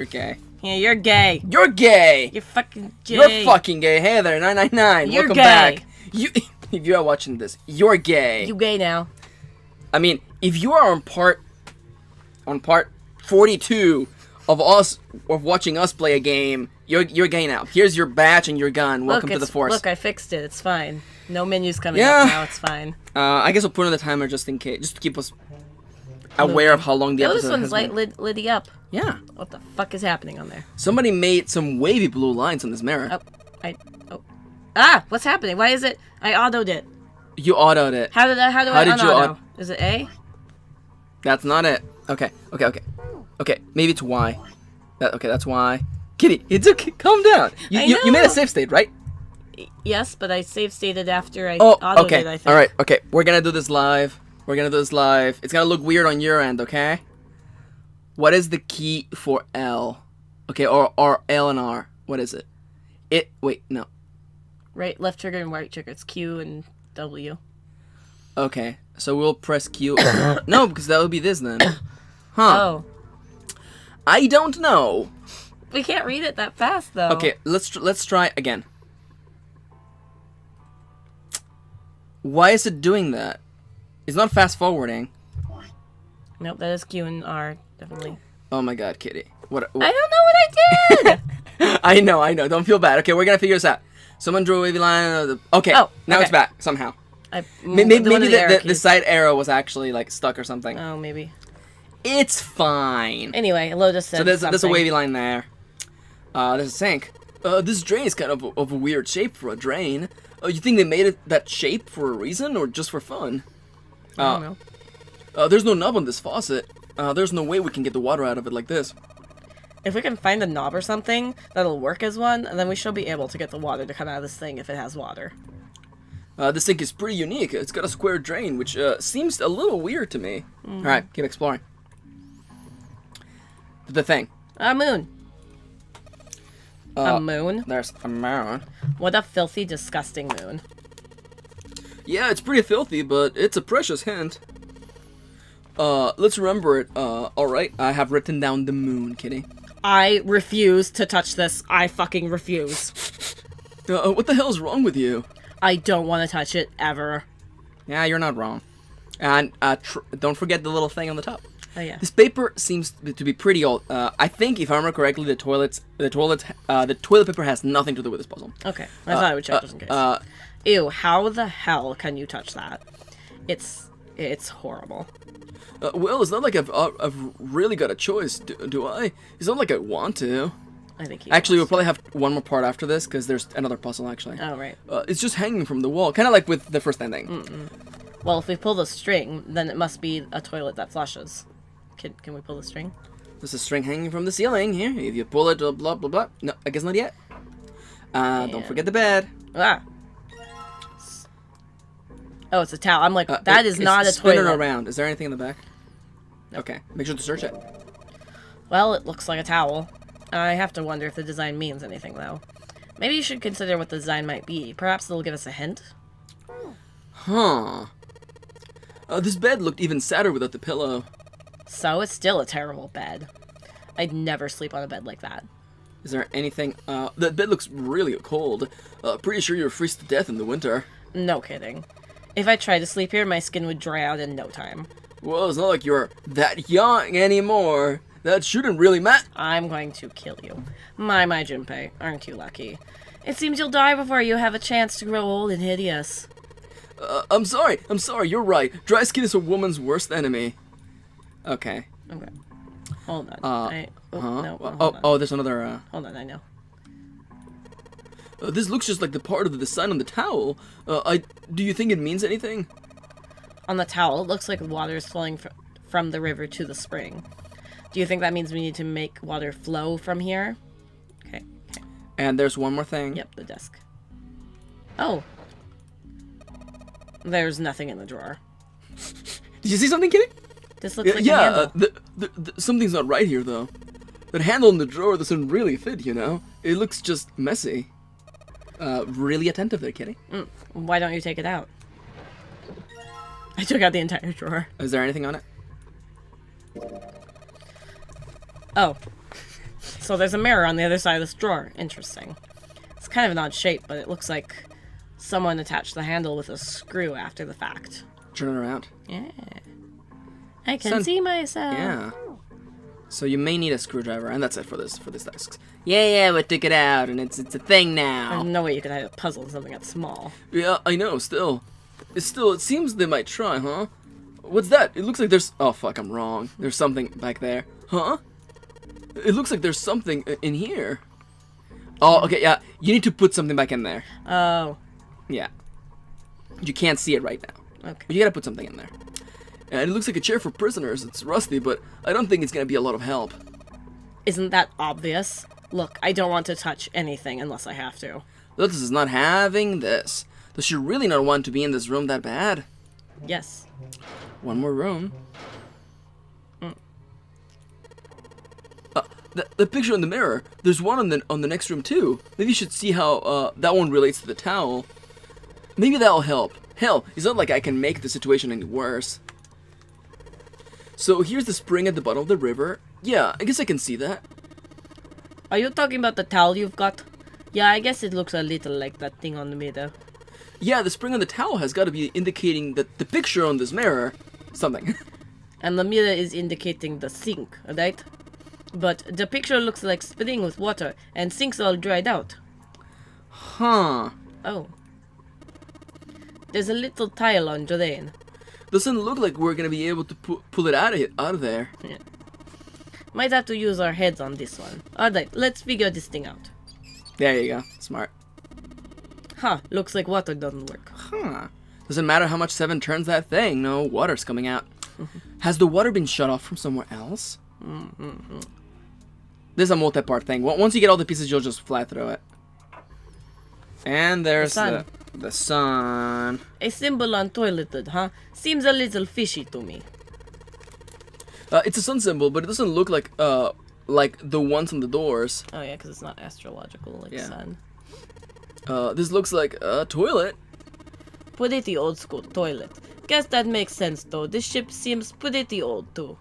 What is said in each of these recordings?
You're gay. Yeah, you're gay. You're gay. You're fucking gay. You're fucking gay. Hey there, 999. You're Welcome gay. back. If you are watching this, you're gay. You gay now. I mean, if you are on part 42 of watching us play a game, you're gay now. Here's your badge and your gun. Welcome to the force. Look, I fixed it. It's fine. No menus coming up now. It's fine. I guess I'll put on the timer just in case, just to keep us aware of how long the episode has been. This one's liddy up. Yeah. What the fuck is happening on there? Somebody made some wavy blue lines on this mirror. What's happening? Why is it? I autoed it. You autoed it. How do I unauto? Is it A? That's not it. Okay. Maybe it's Y. That's Y. Kitty, it's okay. Calm down. You made a save state, right? Yes, but I save stated after I autoed it, I think. Alright, okay. We're gonna do this live. It's gonna look weird on your end, okay? What is the key for L? Okay, or L and R. What is it? Wait, no. Right, left trigger and right trigger. It's Q and W. Okay, so we'll press Q. No, because that would be this then. Huh. Oh. I don't know. We can't read it that fast, though. Okay, let's try again. Why is it doing that? It's not fast forwarding. Nope, that is Q and R, definitely. Oh my god, Kitty. What? I don't know what I did! I know. Don't feel bad. Okay, we're gonna figure this out. Someone drew a wavy line. Okay, now it's back somehow. Maybe the side arrow was actually like stuck or something. Oh, maybe. It's fine. Anyway, Lotus said so there's a wavy line there. There's a sink. This drain is kind of a weird shape for a drain. You think they made it that shape for a reason or just for fun? I don't know. There's no knob on this faucet. There's no way we can get the water out of it like this. If we can find a knob or something that'll work as one, then we should be able to get the water to come out of this thing if it has water. This sink is pretty unique. It's got a square drain, which seems a little weird to me. Alright, keep exploring. The thing. A moon. A moon? There's a moon. What a filthy, disgusting moon. Yeah, it's pretty filthy, but it's a precious hint. Let's remember it. Alright, I have written down the moon, Kitty. I refuse to touch this. I fucking refuse. What the hell's wrong with you? I don't want to touch it, ever. Yeah, you're not wrong. And, don't forget the little thing on the top. Oh, yeah. This paper seems to be pretty old. I think, if I remember correctly, the toilet paper has nothing to do with this puzzle. Okay, I thought I would check just in case. Ew, how the hell can you touch that? It's horrible. Well, it's not like I've really got a choice, do I? It's not like I want to. I think actually, we'll probably have one more part after this, because there's another puzzle, actually. Oh, right. It's just hanging from the wall, kind of like with the first ending. Well, if we pull the string, then it must be a toilet that flushes. Can we pull the string? There's a string hanging from the ceiling here. If you pull it, blah, blah, blah. No, I guess not yet. Don't forget the bed. Ah. Oh, it's a towel. I'm like, that is not a toilet. Spin it around. Is there anything in the back? Nope. Okay, make sure to search it. Well, it looks like a towel. I have to wonder if the design means anything, though. Maybe you should consider what the design might be. Perhaps it'll give us a hint. Huh. This bed looked even sadder without the pillow. So, it's still a terrible bed. I'd never sleep on a bed like that. Is there anything... that bed looks really cold. Pretty sure you'll freeze to death in the winter. No kidding. If I tried to sleep here, my skin would dry out in no time. Well, it's not like you're that young anymore. That shouldn't really matter. I'm going to kill you. My Junpei, aren't you lucky? It seems you'll die before you have a chance to grow old and hideous. I'm sorry, you're right. Dry skin is a woman's worst enemy. Okay. Okay. Hold on. There's another, Hold on, I know. This looks just like the part of the design on the towel. Do you think it means anything? On the towel, it looks like water is flowing from the river to the spring. Do you think that means we need to make water flow from here? Okay. And there's one more thing. Yep, the desk. Oh. There's nothing in the drawer. Did you see something, Kitty? This looks like a handle. Something's not right here, though. That handle in the drawer doesn't really fit, you know? It looks just messy. Really attentive there, Kitty. Why don't you take it out? I took out the entire drawer. Is there anything on it? Oh. So there's a mirror on the other side of this drawer. Interesting. It's kind of an odd shape, but it looks like someone attached the handle with a screw after the fact. Turn it around. Yeah. I can see myself. Yeah. So you may need a screwdriver, and that's it for this desk. Yeah, we took it out, and it's a thing now. There's no way you could hide a puzzle in something that small. Yeah, I know. It seems they might try, huh? What's that? It looks like there's. Oh fuck, I'm wrong. There's something back there, huh? It looks like there's something in here. Oh, okay, yeah. You need to put something back in there. Oh. Yeah. You can't see it right now. Okay. But you gotta put something in there. And it looks like a chair for prisoners. It's rusty, but I don't think it's gonna be a lot of help. Isn't that obvious? Look, I don't want to touch anything unless I have to. Lotus is not having this. Does she really not want to be in this room that bad? Yes. One more room. The picture in the mirror. There's one on the next room too. Maybe you should see how that one relates to the towel. Maybe that'll help. Hell, it's not like I can make the situation any worse. So here's the spring at the bottom of the river. Yeah, I guess I can see that. Are you talking about the towel you've got? Yeah, I guess it looks a little like that thing on the middle. Yeah, the spring on the towel has got to be indicating that the picture on this mirror, something. And the mirror is indicating the sink, right? But the picture looks like spring with water, and sink's all dried out. Huh. Oh. There's a little tile on drain. Doesn't look like we're gonna be able to pull it out of there. Yeah. Might have to use our heads on this one. Alright, let's figure this thing out. There you go. Smart. Huh, looks like water doesn't work. Huh. Doesn't matter how much 7 turns that thing. No water's coming out. Has the water been shut off from somewhere else? This is a multi-part thing. Once you get all the pieces, you'll just fly through it. And there's the sun. A symbol on toilet lid, huh? Seems a little fishy to me. It's a sun symbol, but it doesn't look like the ones on the doors. Oh yeah, because it's not astrological like sun. This looks like a toilet. Pretty old school toilet. Guess that makes sense though. This ship seems pretty old too.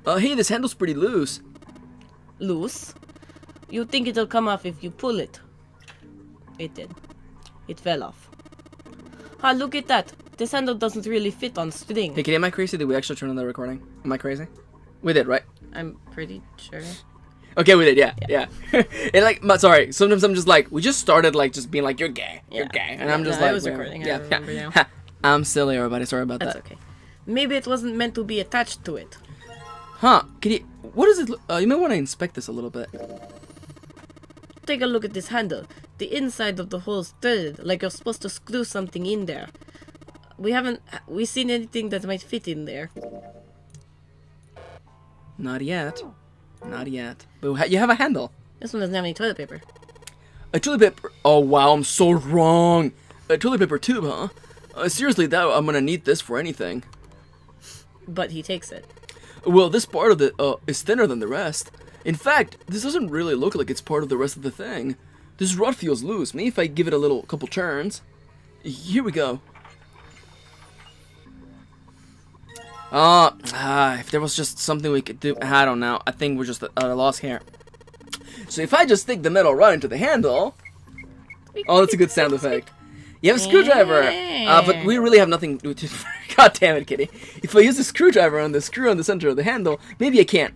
Hey, this handle's pretty loose. Loose? You think it'll come off if you pull it? It did. It fell off. Ah, look at that. This handle doesn't really fit on string. Hey, Kitty, am I crazy? Did we actually turn on the recording? Am I crazy? We did, right? I'm pretty sure. Okay, we did, yeah. And like, sorry, sometimes I'm just like, we just started like just being like, you're gay, you're gay. And I'm just like, I was recording, I remember now. I'm silly, everybody, sorry about that. That's okay. Maybe it wasn't meant to be attached to it. Huh, Kitty, what does it look, you may want to inspect this a little bit. Take a look at this handle. The inside of the hole's threaded, like you're supposed to screw something in there. We haven't seen anything that might fit in there. Not yet. Not yet. But you have a handle. This one doesn't have any toilet paper. A toilet paper? Oh wow, I'm so wrong. A toilet paper tube, huh? Seriously, I'm gonna need this for anything. But he takes it. Well, this part of it is thinner than the rest. In fact, this doesn't really look like it's part of the rest of the thing. This rod feels loose. Maybe if I give it a couple turns. Here we go. If there was just something we could do, I don't know. I think we're just at a loss here. So if I just stick the metal rod into the handle, oh, that's a good sound effect. You have a screwdriver, but we really have nothing to. God damn it, Kitty! If I use a screwdriver on the screw on the center of the handle, maybe I can't.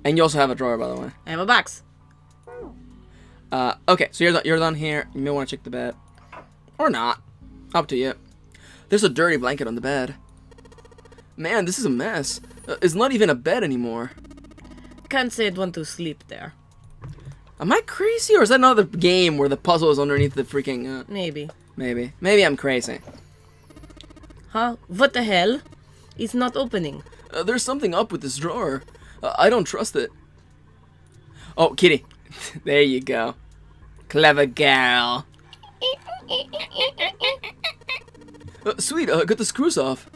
And you also have a drawer, by the way. I have a box. Okay, so you're done here. You may want to check the bed, or not. Up to you. There's a dirty blanket on the bed. Man, this is a mess. It's not even a bed anymore. Can't say I'd want to sleep there. Am I crazy, or is that another game where the puzzle is underneath the freaking... Maybe. Maybe I'm crazy. Huh? What the hell? It's not opening. There's something up with this drawer. I don't trust it. Oh, Kitty. There you go. Clever girl. Sweet, got the screws off.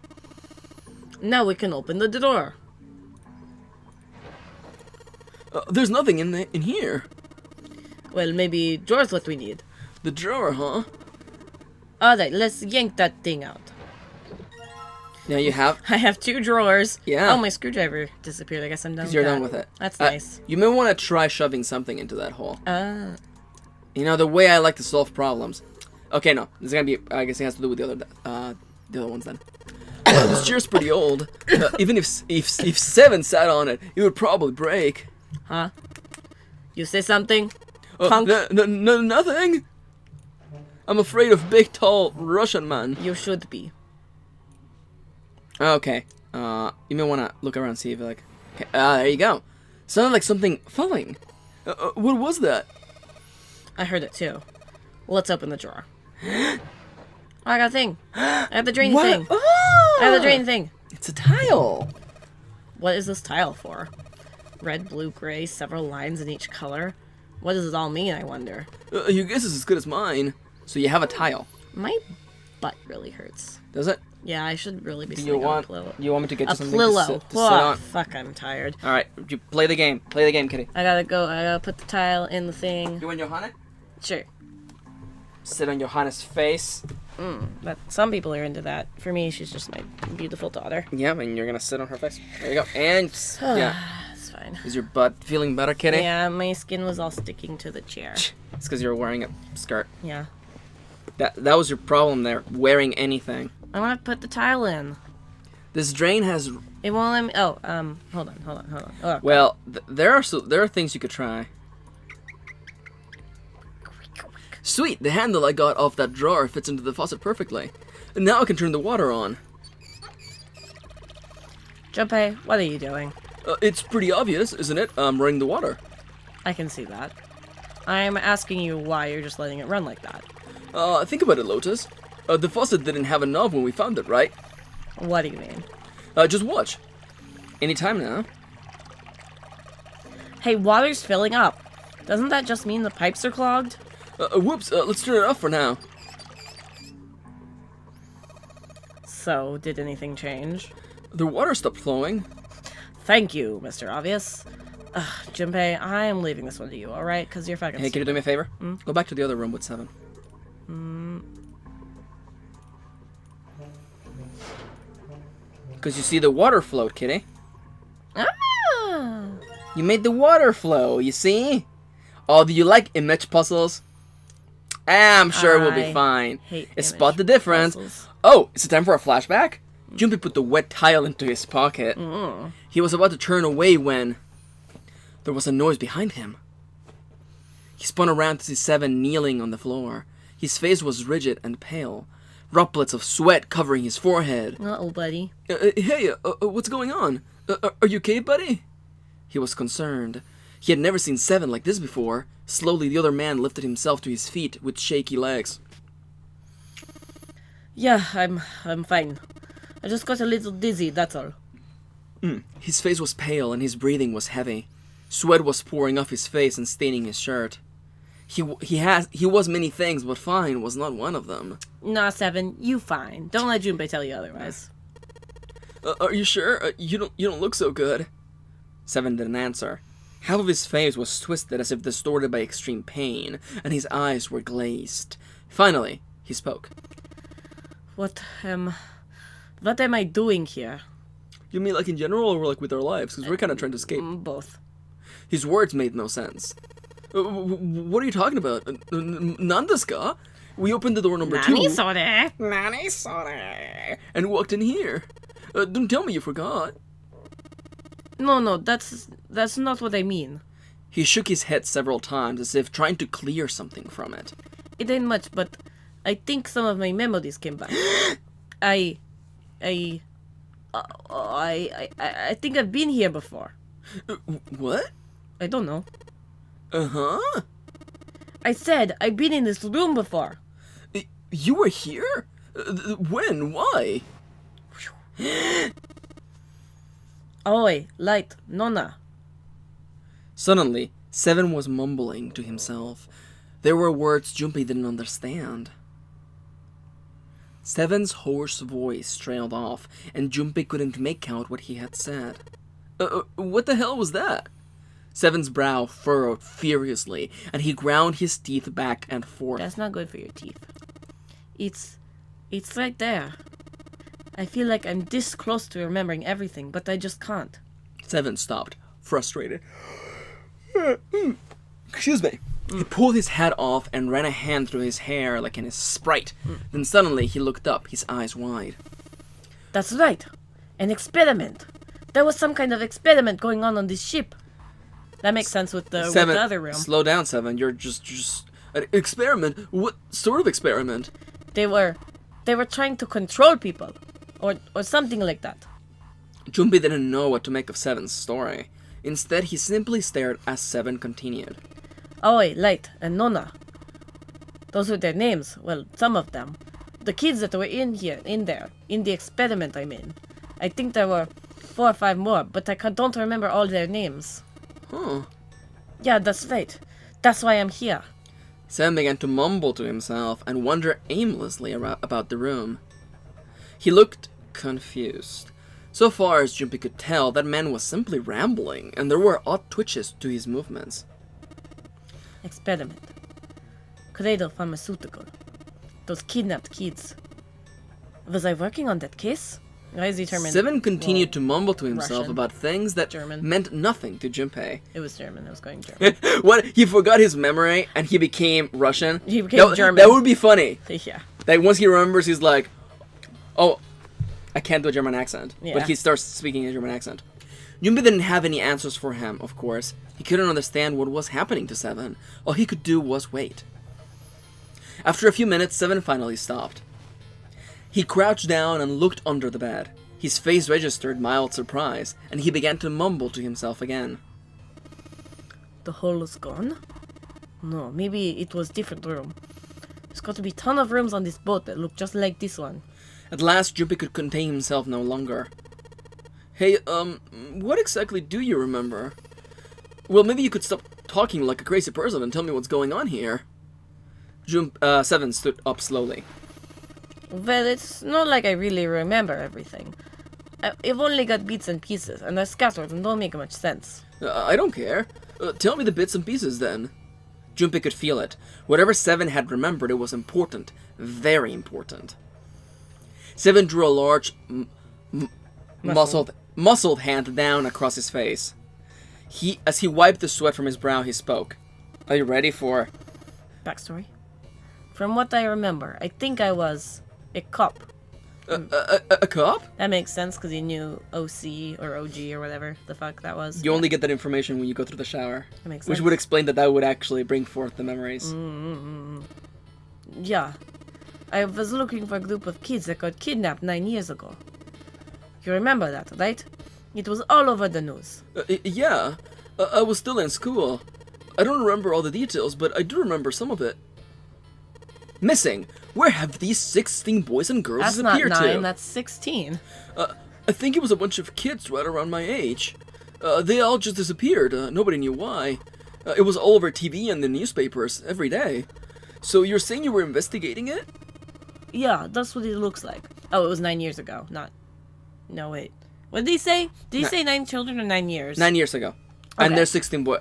Now we can open the drawer. There's nothing in here. Well, maybe drawer's what we need. The drawer, huh? Alright, let's yank that thing out. Now you have... I have 2 drawers. Yeah. Oh, my screwdriver disappeared. I guess I'm done with You're that. done with it. That's nice. You may want to try shoving something into that hole. Ah. You know, the way I like to solve problems. Okay, no. This is going to be... I guess it has to do with the other ones then. This chair's pretty old. Even if 7 sat on it, it would probably break. Huh? You say something? Punk? Nothing. I'm afraid of big, tall Russian man. You should be. Okay. You may want to look around and see if like... Okay, there you go. Sounded like something falling. What was that? I heard it too. Let's open the drawer. Oh, I got a thing. I have the drain thing. Oh! I have the drain thing. It's a tile. What is this tile for? Red, blue, gray, several lines in each color. What does it all mean, I wonder? Your guess is as good as mine. So you have a tile. My butt really hurts. Does it? Yeah, I should really be Do sitting you on want? a pillow. You want me to get you A something pillow. to sit Oh, on? fuck, I'm tired. All right, you play the game. Play the game, kitty. I gotta go. I gotta put the tile in the thing. You want Johanna? Sure. Sit on Johanna's face. But some people are into that. For me, she's just my beautiful daughter. Yeah, and you're gonna sit on her face. There you go. And yeah, It's fine. is your butt feeling better, kitty? Yeah, my skin was all sticking to the chair. It's because you're wearing a skirt. Yeah. That was your problem there, wearing anything. I want to put the tile in. This drain has... It won't let me... Oh, hold on. Oh, Well, there are things you could try. Sweet, the handle I got off that drawer fits into the faucet perfectly. And now I can turn the water on. Junpei, what are you doing? It's pretty obvious, isn't it? I'm running the water. I can see that. I'm asking you why you're just letting it run like that. Think about it, Lotus. The faucet didn't have a knob when we found it, right? What do you mean? Just watch. Anytime now. Hey, water's filling up. Doesn't that just mean the pipes are clogged? Whoops, let's turn it off for now. So, did anything change? The water stopped flowing. Thank you, Mr. Obvious. Junpei, I am leaving this one to you, alright? Because you're fucking Hey, can you do me a favor? Go back to the other room with 7. Because you see the water float, kitty. Ah! You made the water flow, you see? Oh, do you like image puzzles? I'm sure we'll be I fine. hate Spot image the difference. puzzles. Oh, is it time for a flashback? Junpei put the wet tile into his pocket. He was about to turn away when there was a noise behind him. He spun around to see 7 kneeling on the floor. His face was rigid and pale, droplets of sweat covering his forehead. Uh-oh, buddy. Hey, what's going on? Are you okay, buddy? He was concerned. He had never seen 7 like this before. Slowly, the other man lifted himself to his feet with shaky legs. Yeah, I'm fine. I just got a little dizzy, that's all. His face was pale and his breathing was heavy. Sweat was pouring off his face and staining his shirt. He was many things, but fine was not one of them. Nah, 7, you fine. Don't let Junpei tell you otherwise. Are you sure? You don't look so good. 7 didn't answer. Half of his face was twisted as if distorted by extreme pain, and his eyes were glazed. Finally, he spoke. What am I doing here? You mean like in general, or like with our lives? Because we're kind of trying to escape. Both. His words made no sense. What are you talking about? Nandeska? We opened the door number 2. Nani sore. And walked in here. Don't tell me you forgot. No, that's not what I mean. He shook his head several times as if trying to clear something from it. It ain't much, but I think some of my memories came back. I think I've been here before. What? I don't know. Uh-huh. I said I've been in this room before. You were here? When? Why? Oi, light, nonna. Suddenly, 7 was mumbling to himself. There were words Junpei didn't understand. 7's hoarse voice trailed off, and Junpei couldn't make out what he had said. What the hell was that? 7's brow furrowed furiously, and he ground his teeth back and forth. That's not good for your teeth. It's right there. I feel like I'm this close to remembering everything, but I just can't. 7 stopped, frustrated. Excuse me. He pulled his hat off and ran a hand through his hair like in a sprite. Then suddenly he looked up, his eyes wide. That's right. An experiment. There was some kind of experiment going on this ship. That makes sense with the 7, other room. slow down, 7. You're just an experiment. What sort of experiment? They were trying to control people, or something like that. Junpei didn't know what to make of 7's story. Instead, he simply stared as 7 continued. Aoi, Light, and Nona. Those were their names. Well, some of them. The kids that were in the experiment I mean. I think there were 4 or 5 more, but I don't remember all their names. Huh. Yeah, that's right. That's why I'm here. 7 began to mumble to himself and wander aimlessly about the room. He looked confused. So far as Junpei could tell, that man was simply rambling, and there were odd twitches to his movements. Experiment. Cradle pharmaceutical. Those kidnapped kids. Was I working on that case? Why is he German? 7 continued to mumble to himself Russian. about things that German. meant nothing to Junpei. It was German. I was going German. What? He forgot his memory and he became Russian? He became German. That would be funny. Yeah. Like, once he remembers, he's like, oh, I can't do a German accent. Yeah. But he starts speaking a German accent. Junpei didn't have any answers for him, of course. He couldn't understand what was happening to 7. All he could do was wait. After a few minutes, 7 finally stopped. He crouched down and looked under the bed. His face registered mild surprise, and he began to mumble to himself again. The hole is gone? No, maybe it was different room. There's got to be a ton of rooms on this boat that look just like this one. At last, Junpei could contain himself no longer. Hey, what exactly do you remember? Well, maybe you could stop talking like a crazy person and tell me what's going on here. 7 stood up slowly. Well, it's not like I really remember everything. I've only got bits and pieces, and they're scattered and don't make much sense. I don't care. Tell me the bits and pieces then. Junpei could feel it. Whatever 7 had remembered, it was important. Very important. 7 drew a large, muscled hand down across his face. As he wiped the sweat from his brow, he spoke. Are you ready for... Backstory? From what I remember, I think I was a cop. A cop? That makes sense, because he knew OC or OG or whatever the fuck that was. You only get that information when you go through the shower. That makes sense. Which would explain that would actually bring forth the memories. Yeah. I was looking for a group of kids that got kidnapped 9 years ago. You remember that, right? It was all over the news. Yeah. I was still in school. I don't remember all the details, but I do remember some of it. Missing. Where have these 16 boys and girls disappeared to? That's not 9, that's 16. I think it was a bunch of kids right around my age. They all just disappeared. Nobody knew why. It was all over TV and the newspapers every day. So you're saying you were investigating it? Yeah, that's what it looks like. Oh, it was 9 years ago. No, wait. What did he say? Did he say 9 children or 9 years? 9 years ago. Okay. And there's 16 boys.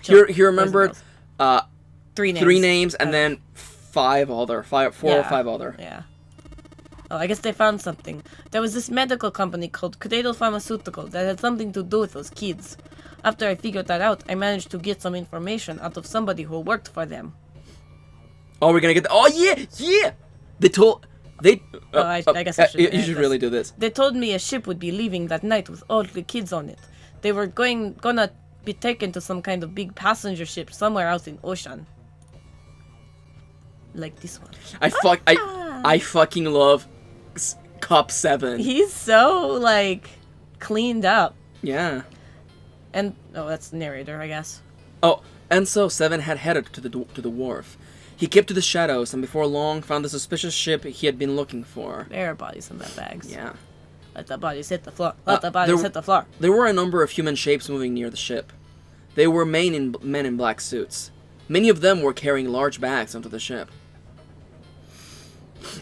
He remembered 3 names. 3 names and then 4 or 5 other. Yeah. Oh, I guess they found something. There was this medical company called Cradle Pharmaceutical that had something to do with those kids. After I figured that out, I managed to get some information out of somebody who worked for them. Oh, we're gonna get oh, yeah! I guess I should. You should really do this. They told me a ship would be leaving that night with all the kids on it. They were gonna be taken to some kind of big passenger ship somewhere out in ocean. Like this one. I fucking love Cop 7. He's so, like, cleaned up. Yeah. And, oh, that's the narrator, I guess. Oh, and so 7 had headed to the wharf. He kept to the shadows, and before long found the suspicious ship he had been looking for. There are bodies in that bags. Yeah. Let the bodies hit the floor. Let the bodies hit the floor. There were a number of human shapes moving near the ship. They were men in black suits. Many of them were carrying large bags onto the ship.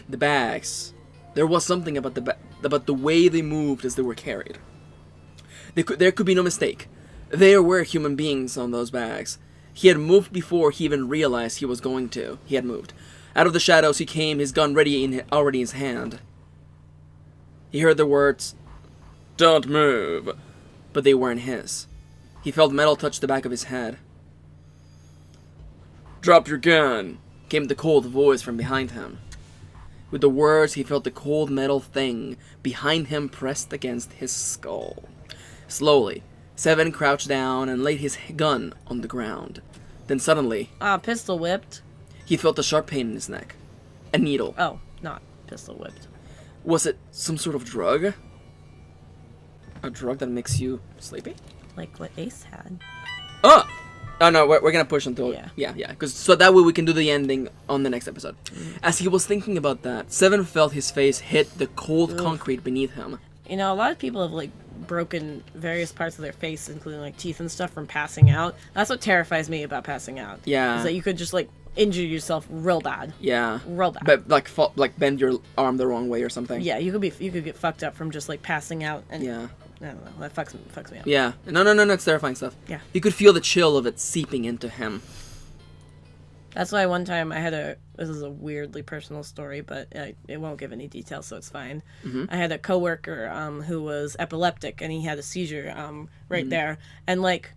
The bags. There was something about the way they moved as they were carried. There could be no mistake. There were human beings on those bags. He had moved before he even realized he was going to. He had moved. Out of the shadows he came, his gun already in his hand. He heard the words, "Don't move," but they weren't his. He felt metal touch the back of his head. "Drop your gun," came the cold voice from behind him. With the words, he felt the cold metal thing behind him pressed against his skull. Slowly, Seven crouched down and laid his gun on the ground. Then suddenly, Pistol whipped. he felt a sharp pain in his neck. A needle. Oh, not pistol whipped. Was it some sort of drug? A drug that makes you sleepy? Like what Ace had. Oh! Oh no, we're gonna push until... Yeah. Yeah. Because so that way we can do the ending on the next episode. As he was thinking about that, Seven felt his face hit the cold concrete beneath him. You know, a lot of people have, like, broken various parts of their face, including, like, teeth and stuff from passing out. That's what terrifies me about passing out. Yeah. Is that you could just, like, injure yourself real bad. Yeah. Real bad. But like bend your arm the wrong way or something. Yeah, you could get fucked up from just, like, passing out. And Yeah. I don't know. That fucks me up. Yeah. No, it's terrifying stuff. Yeah. You could feel the chill of it seeping into him. That's why one time I had this is a weirdly personal story, but it won't give any details, so it's fine. I had a coworker who was epileptic, and he had a seizure right there. And, like,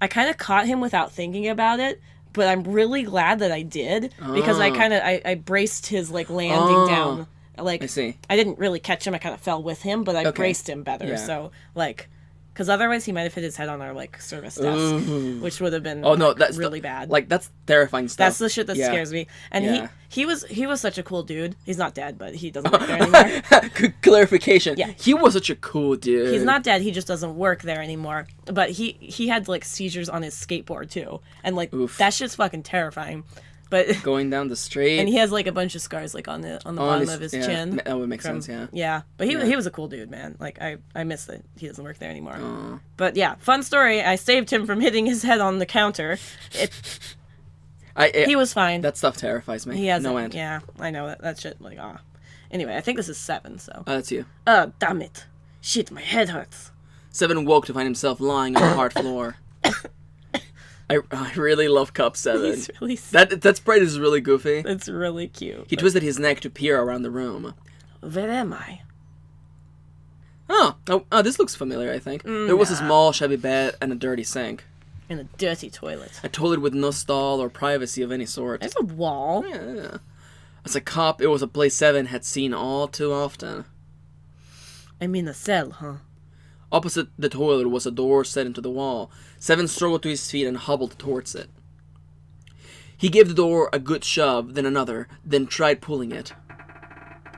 I kind of caught him without thinking about it, but I'm really glad that I did, because I braced his, like, landing down. Like, I see. I didn't really catch him, I kind of fell with him, but I braced him better, Yeah. so, like... Because otherwise he might have hit his head on our, like, service desk, which would have been That's really bad. Like, that's terrifying stuff. That's the shit that Yeah. scares me. And Yeah. he was such a cool dude. He's not dead, but he doesn't work there anymore. Clarification. Yeah. He was such a cool dude. He's not dead. He just doesn't work there anymore. But he had, like, seizures on his skateboard, too. And, like, that shit's fucking terrifying. But going down the street. and he has, like, a bunch of scars, like, on the bottom of his chin. That would make sense, yeah. Yeah. But he was a cool dude, man. Like, I miss that he doesn't work there anymore. But, yeah, fun story. I saved him from hitting his head on the counter. He was fine. That stuff terrifies me. He has no end. Yeah, I know that shit. Like, Anyway, I think this is 7. So. That's you. Damn it! Shit, my head hurts. 7 woke to find himself lying on the hard floor. I really love Cup 7. He's really sick. That sprite is really goofy. It's really cute. He twisted his neck to peer around the room. Where am I? Oh, this looks familiar, I think. There was a small, shabby bed and a dirty sink. In a dirty toilet. A toilet with no stall or privacy of any sort. There's a wall. Yeah. As a cop, it was a place 7 had seen all too often. I mean a cell, huh? Opposite the toilet was a door set into the wall. 7 struggled to his feet and hobbled towards it. He gave the door a good shove, then another, then tried pulling it.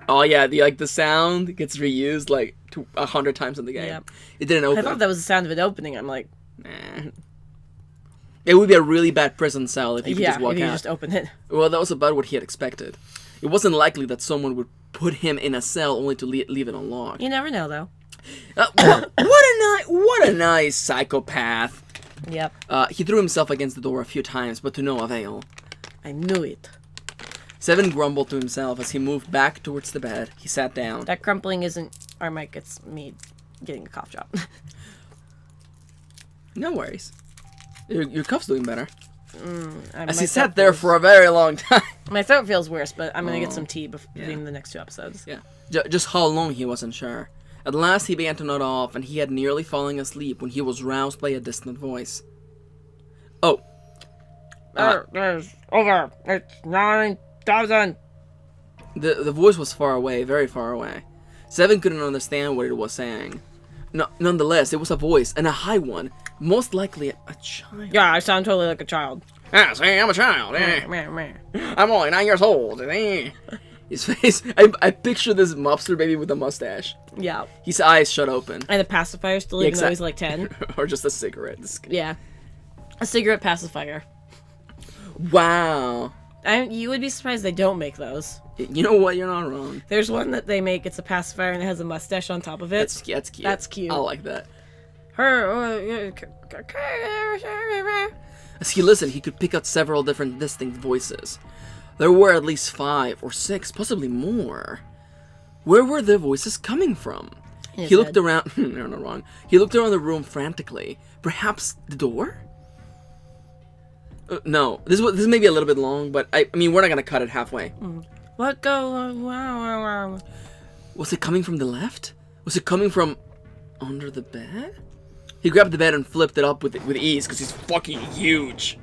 Oh yeah, the sound gets reused like 100 times in the game. Yep. It didn't open. I thought that was the sound of it opening. I'm like, nah. It would be a really bad prison cell if you could just walk if you out. just open it. Well, that was about what he had expected. It wasn't likely that someone would put him in a cell only to leave it unlocked. You never know, though. What a nice psychopath. Yep. He threw himself against the door a few times, but to no avail. I knew it. 7 grumbled to himself as he moved back towards the bed. He sat down. That crumpling isn't our mic, it's me getting a cough drop. No worries. Your cough's doing better. As My he sat throat there feels- for a very long time. My throat feels worse, but I'm gonna get some tea between the next 2 episodes. Yeah. Just how long he wasn't sure. At last he began to nod off, and he had nearly fallen asleep when he was roused by a distant voice. Oh. There's over. It's 9,000. The voice was far away, very far away. 7 couldn't understand what it was saying. No, nonetheless, it was a voice, and a high one. Most likely a child. Yeah, I sound totally like a child. Ah, see, I'm a child. Meh, meh. I'm only 9 years old. His face, I picture this mobster baby with a mustache. Yeah. His eyes shut open. And a pacifier still, even though he's like 10. Or just a cigarette. Yeah. A cigarette pacifier. Wow. You would be surprised they don't make those. You know what? You're not wrong. There's one that they make, it's a pacifier and it has a mustache on top of it. That's cute. That's cute. I like that. Her. As he listened, he could pick out several different distinct voices. There were at least 5 or 6, possibly more. Where were the voices coming from? He looked around. You're not wrong. He looked around the room frantically. Perhaps the door? No, this may be a little bit long, but I mean we're not gonna cut it halfway. What go? Wow. Was it coming from the left? Was it coming from under the bed? He grabbed the bed and flipped it up with ease because he's fucking huge.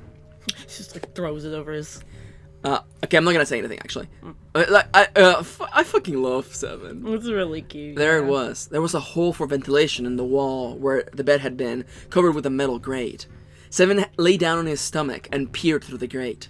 He just like throws it over his... Okay, I'm not gonna say anything actually. I fucking love 7. It's really cute. There it was. There was a hole for ventilation in the wall where the bed had been, covered with a metal grate. 7 lay down on his stomach and peered through the grate.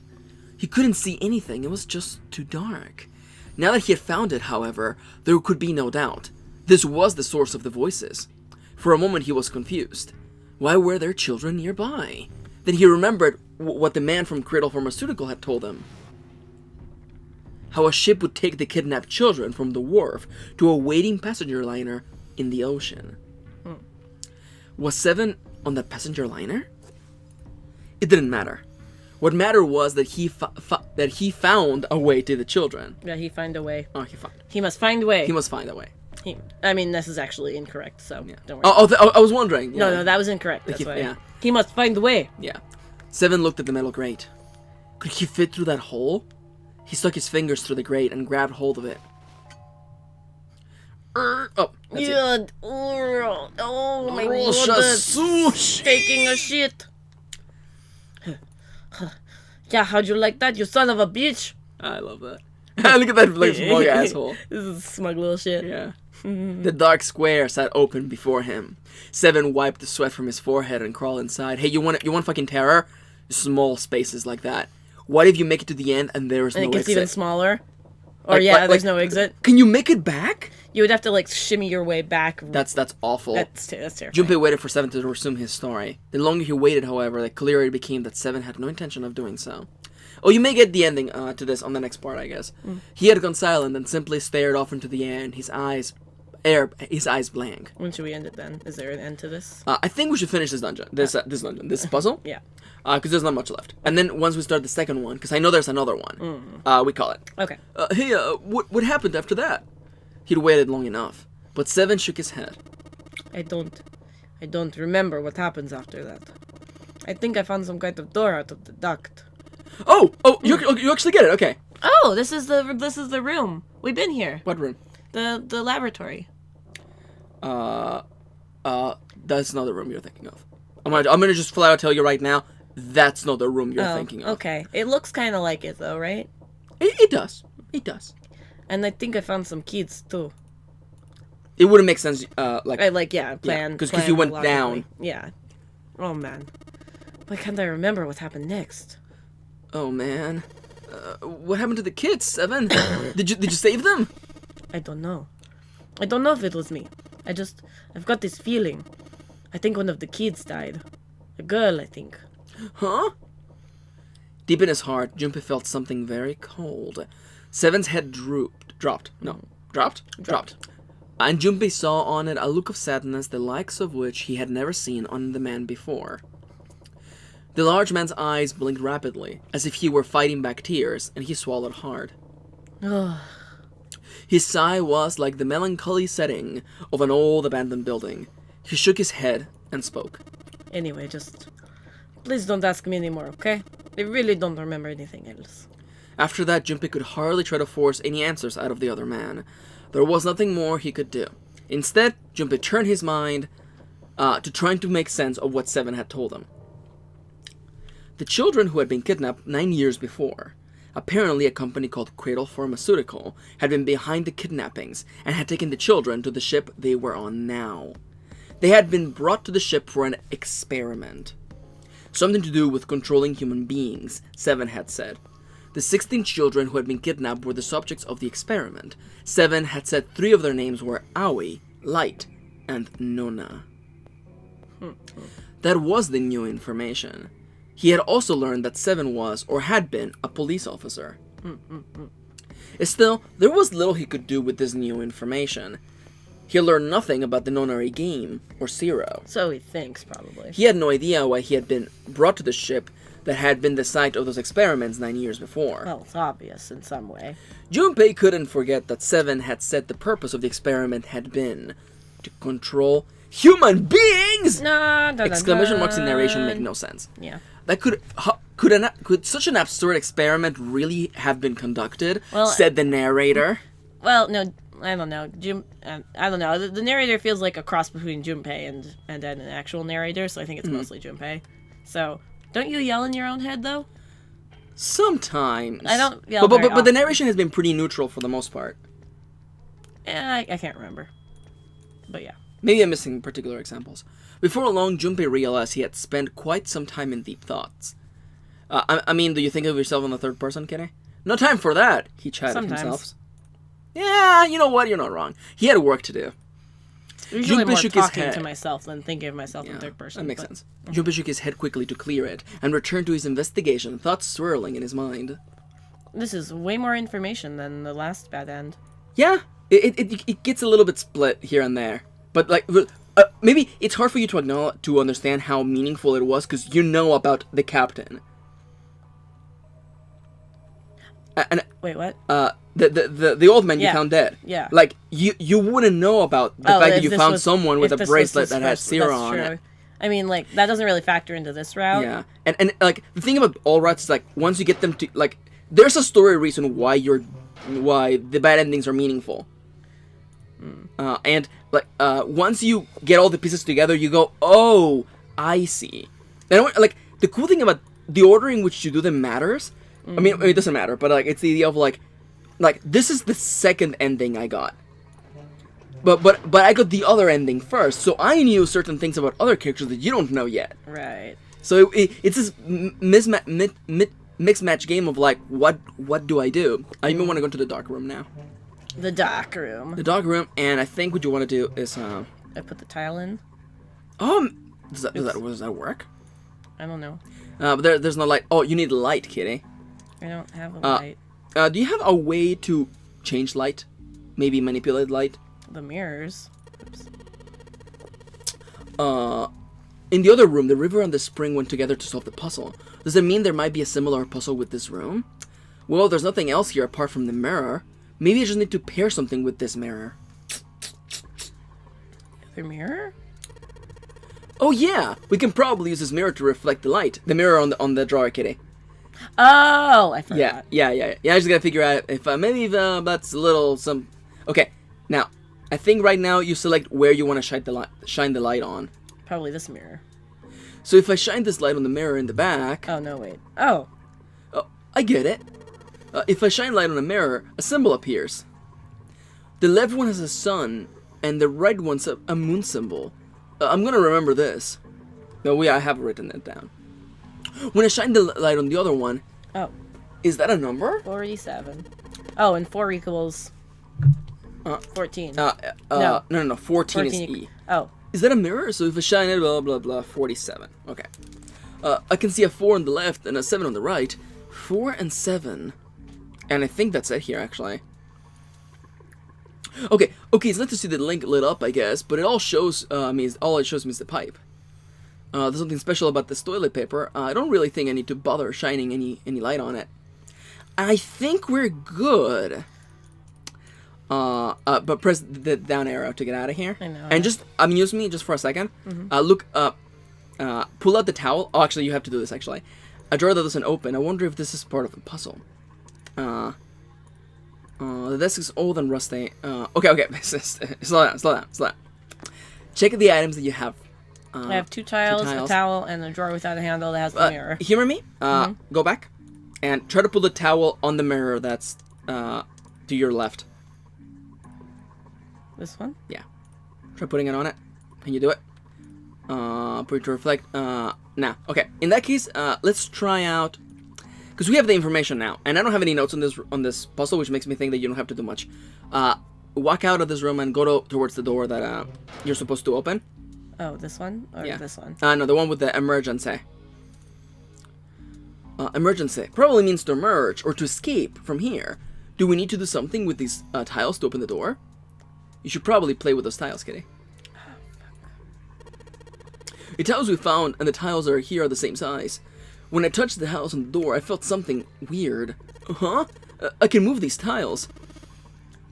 He couldn't see anything. It was just too dark. Now that he had found it, however, there could be no doubt. This was the source of the voices. For a moment he was confused. Why were there children nearby? Then he remembered what the man from Cradle Pharmaceutical had told him. How a ship would take the kidnapped children from the wharf to a waiting passenger liner in the ocean. Was 7 on that passenger liner? It didn't matter. What mattered was that he found a way to the children. Yeah, he find a way. Oh, He must find a way. He must find a way. I mean, this is actually incorrect, so Yeah. don't worry. I was wondering. Yeah. No, that was incorrect. That's why. Yeah. He must find a way. Yeah. 7 looked at the metal grate. Could he fit through that hole? He stuck his fingers through the grate and grabbed hold of it. Oh, that's it. Oh my Russia goodness. sushi. Taking a shit. Yeah, how'd you like that, you son of a bitch? I love that. Look at that like, smug asshole. This is smug little shit. Yeah. The dark square sat open before him. 7 wiped the sweat from his forehead and crawled inside. Hey, you want fucking terror? Small spaces like that. What if you make it to the end and there is no exit? And it gets even smaller? Or there's no exit? Can you make it back? You would have to like shimmy your way back. That's awful. That's terrifying. Junpei waited for 7 to resume his story. The longer he waited, however, the clearer it became that 7 had no intention of doing so. Oh, you may get the ending to this on the next part, I guess. He had gone silent and simply stared off into the air, and his eyes blank. When should we end it then? Is there an end to this? I think we should finish this dungeon. This puzzle. Yeah. Because there's not much left. And then once we start the second one, because I know there's another one, we call it. Okay. Hey, what happened after that? He'd waited long enough, but 7 shook his head. I don't remember what happens after that. I think I found some kind of door out of the duct. Oh, you actually get it. Okay. Oh, this is the room. We've been here. What room? The laboratory. That's not the room you're thinking of. I'm gonna just flat out tell you right now, that's not the room you're thinking of. Okay. It looks kind of like it though, right? It does. It does. And I think I found some kids too. It wouldn't make sense. Plan. Because you went down. Yeah. Oh man. Why can't I remember what happened next? Oh man. What happened to the kids, 7? Did you save them? I don't know. I don't know if it was me. I've got this feeling. I think one of the kids died. A girl, I think. Huh? Deep in his heart, Junpei felt something very cold. 7's head dropped. And Junpei saw on it a look of sadness the likes of which he had never seen on the man before. The large man's eyes blinked rapidly, as if he were fighting back tears, and he swallowed hard. His sigh was like the melancholy setting of an old abandoned building. He shook his head and spoke. Anyway, please don't ask me anymore, okay? I really don't remember anything else. After that, Junpei could hardly try to force any answers out of the other man. There was nothing more he could do. Instead, Junpei turned his mind to trying to make sense of what 7 had told him. The children who had been kidnapped 9 years before, apparently a company called Cradle Pharmaceutical, had been behind the kidnappings and had taken the children to the ship they were on now. They had been brought to the ship for an experiment. Something to do with controlling human beings, 7 had said. The 16 children who had been kidnapped were the subjects of the experiment. 7 had said 3 of their names were Aoi, Light, and Nona. That was the new information. He had also learned that 7 was, or had been, a police officer. Still, there was little he could do with this new information. He learned nothing about the Nonary game, or Zero. So he thinks, probably. He had no idea why he had been brought to the ship that had been the site of those experiments 9 years before. Well, it's obvious in some way. Junpei couldn't forget that 7 had said the purpose of the experiment had been to control human beings! Exclamation marks in narration make no sense. Yeah. That could such an absurd experiment really have been conducted? Well, said the narrator. Well, no, I don't know. I don't know. The narrator feels like a cross between Junpei and an actual narrator, so I think it's mostly Junpei. So, don't you yell in your own head, though? Sometimes. I don't yell but the narration has been pretty neutral for the most part. I can't remember. But yeah. Maybe I'm missing particular examples. Before long, Junpei realized he had spent quite some time in deep thoughts. I mean, do you think of yourself in the third person, Kitty? No time for that, he chatted himself. Yeah, you know what? You're not wrong. He had work to do. Usually Junpei more shook his talking head. to myself than thinking of myself in third person. That makes sense. Junpei shook his head quickly to clear it, and returned to his investigation, thoughts swirling in his mind. This is way more information than the last bad end. Yeah, it gets a little bit split here and there. But, like, maybe it's hard for you to understand how meaningful it was, because you know about the captain. And Wait, what? The old man you found dead. Yeah. Like, you wouldn't know about the fact that you found someone with a bracelet that has Zero on it. I mean, like, that doesn't really factor into this route. Yeah. And like, the thing about all routes is, like, once you get them to, like, there's a story reason why the bad endings are meaningful. And, like, once you get all the pieces together, you go, oh, I see. And, like, the cool thing about the order in which you do them matters. I mean, it doesn't matter, but, like, it's the idea of, like, this is the second ending I got. But I got the other ending first, so I knew certain things about other characters that you don't know yet. Right. So it's this mixed match game of, like, what do I do? I even want to go to the dark room now. The dark room. The dark room, and I think what you want to do is I put the tile in. Does that work? I don't know. But there's no light. Oh, you need light, Kitty. I don't have a light. Do you have a way to change light? Maybe manipulate light? The mirrors. Oops. In the other room, the river and the spring went together to solve the puzzle. Does it mean there might be a similar puzzle with this room? Well, there's nothing else here apart from the mirror. Maybe I just need to pair something with this mirror. The mirror? Oh yeah, we can probably use this mirror to reflect the light. The mirror on the drawer, Kitty. Oh, I forgot. Yeah. I just gotta figure out if maybe that's a little Okay, now I think right now you select where you want to shine the light on. Probably this mirror. So if I shine this light on the mirror in the back. Oh no, wait. Oh, I get it. If I shine light on a mirror, a symbol appears. The left one has a sun, and the right one's a moon symbol. I'm gonna remember this. No, I have written it down. When I shine the light on the other one, is that a number? 47. Oh, and 4 equals 14. No. 14 is E. Oh. Is that a mirror? So if I shine it, blah, blah, blah, 47. Okay. I can see a 4 on the left and a 7 on the right. 4 and 7. And I think that's it here, actually. Okay, it's nice to see the link lit up, I guess, but it all shows all it shows me is the pipe. There's something special about this toilet paper. I don't really think I need to bother shining any light on it. I think we're good. But press the down arrow to get out of here. I know. And use me just for a second. Look up. Pull out the towel. Oh, actually, you have to do this, actually. A drawer that doesn't open. I wonder if this is part of the puzzle. The desk is old and rusty. Okay. Slow down. Check the items that you have. I have 2 tiles, a towel, and a drawer without a handle that has the mirror. Humor me. Go back. And try to pull the towel on the mirror that's to your left. This one? Yeah. Try putting it on it. Can you do it? Put it to reflect. Now. Okay. In that case, let's try out... Because we have the information now, and I don't have any notes on this puzzle, which makes me think that you don't have to do much. Walk out of this room and go towards the door that you're supposed to open. Oh, this one? Or this one? No, the one with the emergency. Emergency. Probably means to emerge or to escape from here. Do we need to do something with these tiles to open the door? You should probably play with those tiles, Kitty. The tiles we found and the tiles here are the same size. When I touched the house on the door, I felt something weird. I can move these tiles.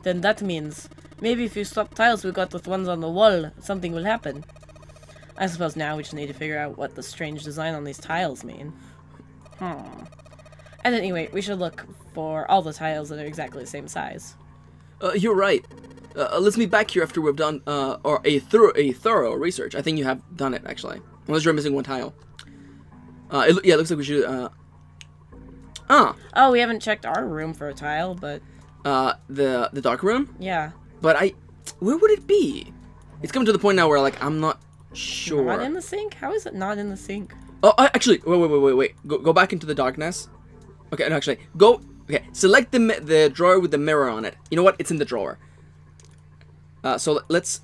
Then that means maybe if you swap tiles we got with ones on the wall, something will happen. I suppose now we just need to figure out what the strange design on these tiles mean. And anyway, we should look for all the tiles that are exactly the same size. You're right. Let's meet back here after we've done or a thorough research. I think you have done it actually. Unless you're missing one tile. It looks like we should. Oh, we haven't checked our room for a tile, but the dark room. yeah. But where would it be? It's coming to the point now where like I'm not sure. Not in the sink? How is it not in the sink? Oh, actually, wait. Go back into the darkness. Okay, no, actually, go. Okay, select the drawer with the mirror on it. You know what? It's in the drawer. So let's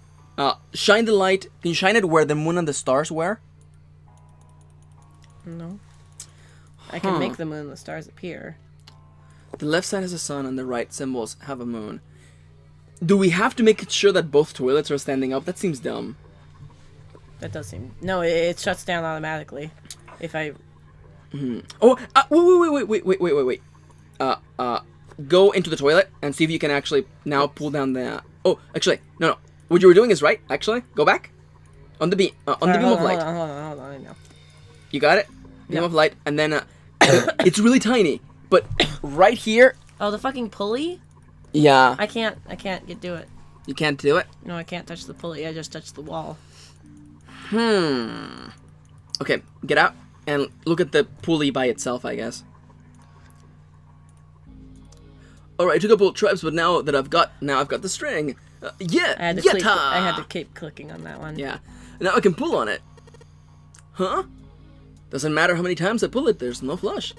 shine the light. Can you shine it where the moon and the stars were? No. I can make the moon and the stars appear. The left side has a sun and the right symbols have a moon. Do we have to make sure that both toilets are standing up? That seems dumb. That does seem... No, it shuts down automatically. If I... Oh, wait. Go into the toilet and see if you can actually now pull down the... Oh, actually, no. What you were doing is right, actually. Go back. On the beam of light. Hold on, I know. You got it? Beam of light, and then... it's really tiny, but right here... Oh, the fucking pulley? Yeah. I can't do it. You can't do it? No, I can't touch the pulley. I just touched the wall. Okay, get out and look at the pulley by itself, I guess. Alright, it took a couple of tries, but now I've got the string. Yeah, I had to keep clicking on that one. Yeah. Now I can pull on it. Huh? Doesn't matter how many times I pull it, there's no flush.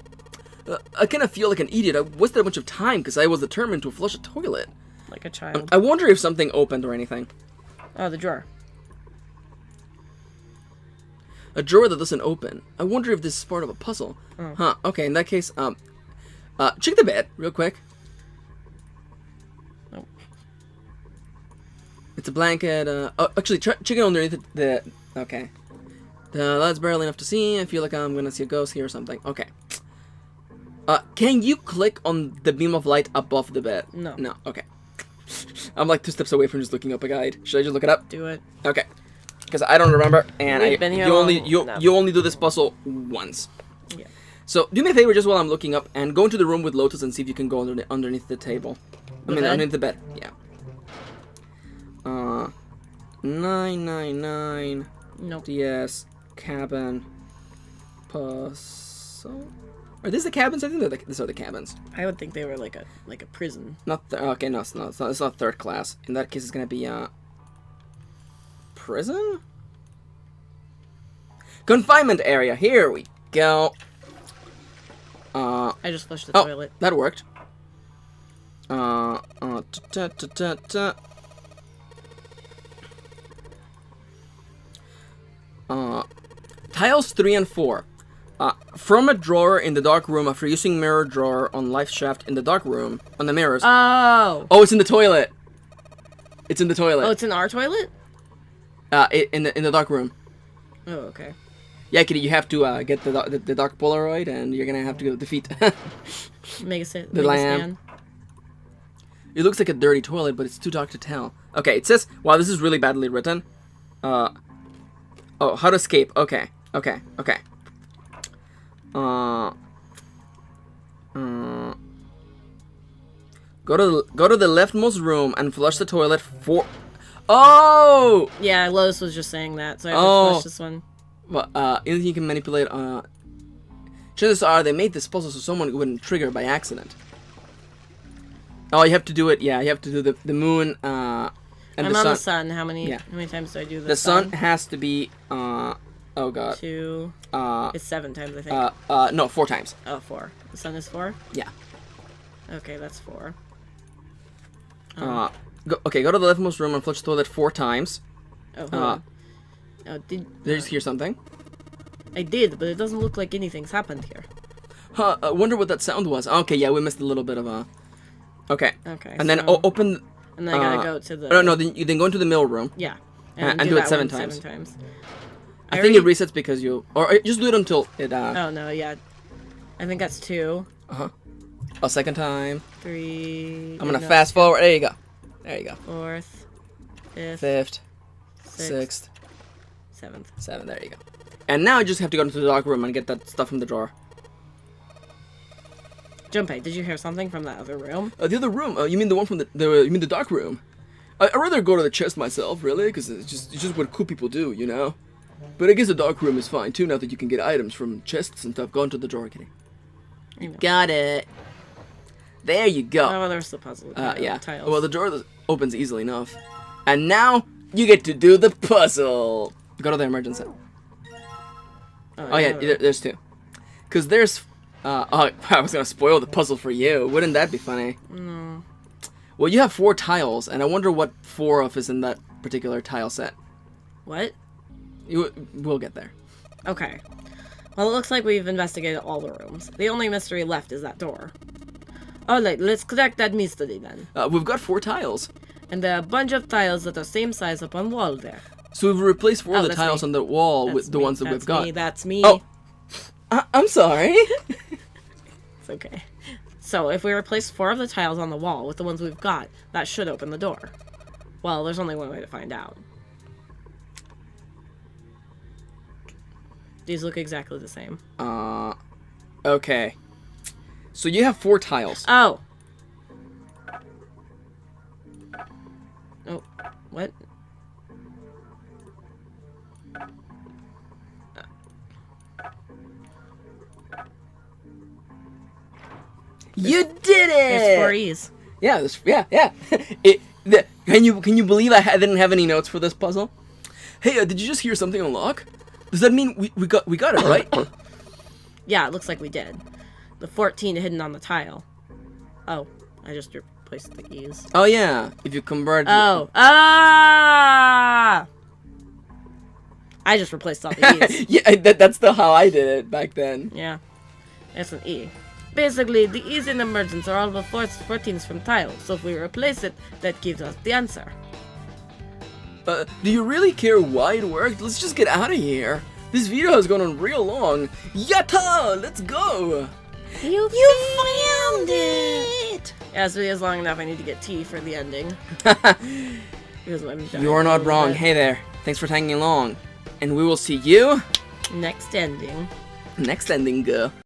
I kind of feel like an idiot. I wasted a bunch of time because I was determined to flush a toilet. Like a child. I wonder if something opened or anything. Oh, the drawer. A drawer that doesn't open. I wonder if this is part of a puzzle. Oh. Huh, okay, in that case, check the bed real quick. Nope. It's a blanket, actually, check it underneath the okay. The light's barely enough to see. I feel like I'm gonna see a ghost here or something. Okay. Can you click on the beam of light above the bed? No. No, okay. I'm like 2 steps away from just looking up a guide. Should I just look it up? Do it. Okay. Because I don't remember, and you only do this puzzle once. Yeah. So do me a favor just while I'm looking up, and go into the room with Lotus and see if you can go underneath the table. Underneath the bed. Yeah. 999. Nope. DS cabin puzzle. Are these the cabins? I think these are the cabins. I would think they were like a prison. Okay, no, it's not. It's not third class. In that case, it's gonna be prison. Confinement area. Here we go. I just flushed the toilet. That worked. Tiles 3 and 4. From a drawer in the dark room after using mirror drawer on life shaft in the dark room on the mirrors. Oh, it's in the toilet. It's in the toilet. Oh, it's in our toilet? In the dark room. Oh, okay. Yeah, Kitty, you have to get the dark Polaroid, and you're gonna have to go defeat Make a stand. It looks like a dirty toilet, but it's too dark to tell. Okay, it says, wow, this is really badly written. Oh, how to escape. Okay. Go to the leftmost room and flush the toilet for... Oh! Yeah, Lotus was just saying that, so I have to flush this one. Well, anything you can manipulate, chances are they made this puzzle so someone wouldn't trigger by accident. Oh, you have to do it, yeah, you have to do the moon, and I'm the sun. on the sun. How many times do I do the sun? The sun has to be, oh god. 2, it's 7 times, I think. No, 4 times. Oh, 4. The sun is 4? Yeah. Okay, that's 4. Go to the leftmost room and flush the toilet 4 times. Oh, hold on. Oh, did you just hear something? I did, but it doesn't look like anything's happened here. Huh, I wonder what that sound was. Okay, yeah, we missed a little bit of a... Okay. Okay, and then open... And then I gotta go to the... No, then go into the middle room. Yeah. And do it 7 times. 7 times. I think it resets because you... Or just do it until it... Oh, no, yeah. I think that's 2. Uh-huh. A second time. 3... I'm gonna fast forward. There you go. 4th. 5th. 6th. 7th. 7, there you go. And now I just have to go into the dark room and get that stuff from the drawer. Junpei, did you hear something from that other room? The other room? You mean the one from you mean the dark room? I'd rather go to the chest myself, really, because it's just what cool people do, you know? But I guess the dark room is fine, too, now that you can get items from chests and stuff. Go into the drawer, Kitty. Got it. There you go. Oh, well, there's the puzzle. Yeah. Tiles. Well, the drawer opens easily enough. And now, you get to do the puzzle. Go to the emergency. Oh yeah, there's 2. Because there's... I was going to spoil the puzzle for you. Wouldn't that be funny? No. Well, you have 4 tiles, and I wonder what 4 of is in that particular tile set. What? We'll get there. Okay. Well, it looks like we've investigated all the rooms. The only mystery left is that door. Alright, let's crack that mystery then. We've got 4 tiles. And there are a bunch of tiles that are same size up on wall there. So we've replaced 4 of the tiles on the wall with the ones that we've got. That's me. Oh, I'm sorry. It's okay. So, if we replace 4 of the tiles on the wall with the ones we've got, that should open the door. Well, there's only one way to find out. These look exactly the same. Okay. So you have 4 tiles. Oh! Oh, what? You did it! There's 4 E's. Yeah, yeah. Can you believe I didn't have any notes for this puzzle? Hey, did you just hear something unlock? Does that mean we got it, right? Yeah, it looks like we did. The 14 hidden on the tile. Oh, I just replaced the E's. Oh yeah, if you convert... Oh. Ah! I just replaced all the E's. Yeah, that's how I did it back then. Yeah. It's an E. Basically, the E's in emergence are all the 14s from tiles, so if we replace it, that gives us the answer. Do you really care why it worked? Let's just get out of here. This video has gone on real long. Yatta! Let's go! You found it! Yeah, this video's long enough. I need to get tea for the ending. You're not wrong. Hey there. Thanks for tagging along. And we will see you... Next ending. Next ending, girl.